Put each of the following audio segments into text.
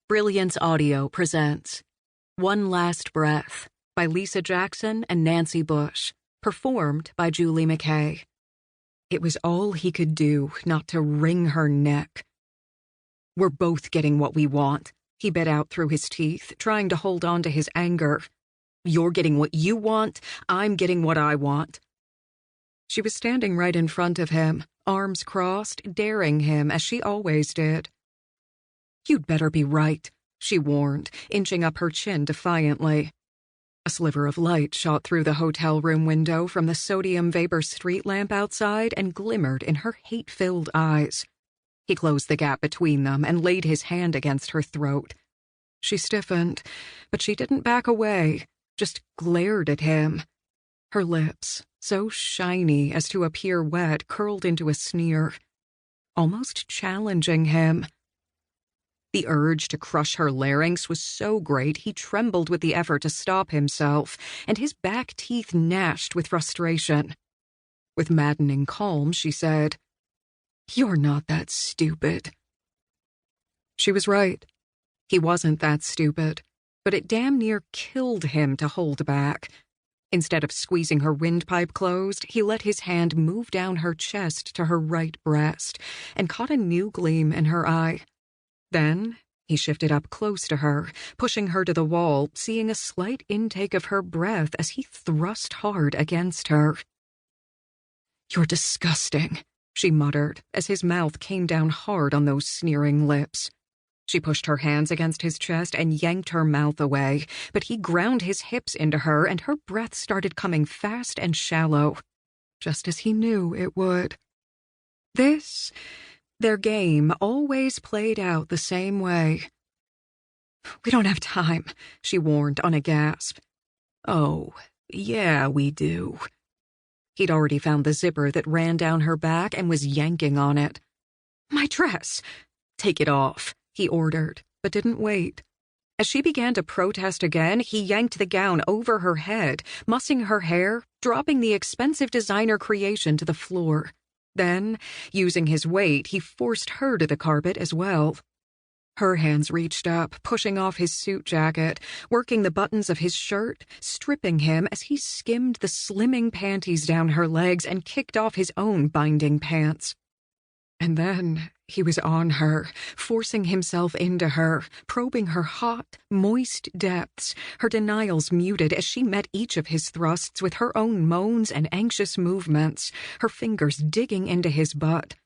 Brilliance Audio presents One Last Breath by Lisa Jackson and Nancy Bush, performed by Julie McKay. It was all he could do not to wring her neck. "We're both getting what we want," he bit out through his teeth, trying to hold on to his anger. "You're getting what you want, I'm getting what I want." She was standing right in front of him, arms crossed, daring him as she always did. "You'd better be right," she warned, inching up her chin defiantly. A sliver of light shot through the hotel room window from the sodium vapor street lamp outside and glimmered in her hate-filled eyes. He closed the gap between them and laid his hand against her throat. She stiffened, but she didn't back away, just glared at him. Her lips, so shiny as to appear wet, curled into a sneer, almost challenging him. The urge to crush her larynx was so great he trembled with the effort to stop himself, and his back teeth gnashed with frustration. With maddening calm, she said, "You're not that stupid." She was right. He wasn't that stupid, but it damn near killed him to hold back. Instead of squeezing her windpipe closed, he let his hand move down her chest to her right breast and caught a new gleam in her eye. Then he shifted up close to her, pushing her to the wall, seeing a slight intake of her breath as he thrust hard against her. "You're disgusting," she muttered as his mouth came down hard on those sneering lips. She pushed her hands against his chest and yanked her mouth away, but he ground his hips into her and her breath started coming fast and shallow, just as he knew it would. Their game always played out the same way. "We don't have time," she warned on a gasp. "Oh, yeah, we do." He'd already found the zipper that ran down her back and was yanking on it. "My dress!" "Take it off," he ordered, but didn't wait. As she began to protest again, he yanked the gown over her head, mussing her hair, dropping the expensive designer creation to the floor. Then, using his weight, he forced her to the carpet as well. Her hands reached up, pushing off his suit jacket, working the buttons of his shirt, stripping him as he skimmed the slimming panties down her legs and kicked off his own binding pants. And then he was on her, forcing himself into her, probing her hot, moist depths, her denials muted as she met each of his thrusts with her own moans and anxious movements, her fingers digging into his butt.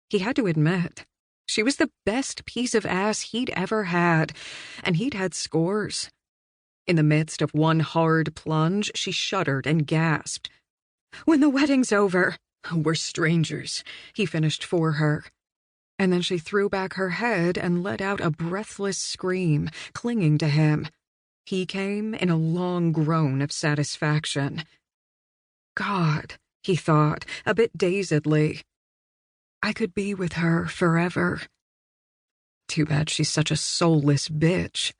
He had to admit, she was the best piece of ass he'd ever had, and he'd had scores. In the midst of one hard plunge, she shuddered and gasped. "When the wedding's over." "We're strangers," he finished for her. And then she threw back her head and let out a breathless scream, clinging to him. He came in a long groan of satisfaction. God, he thought, a bit dazedly. I could be with her forever. Too bad she's such a soulless bitch,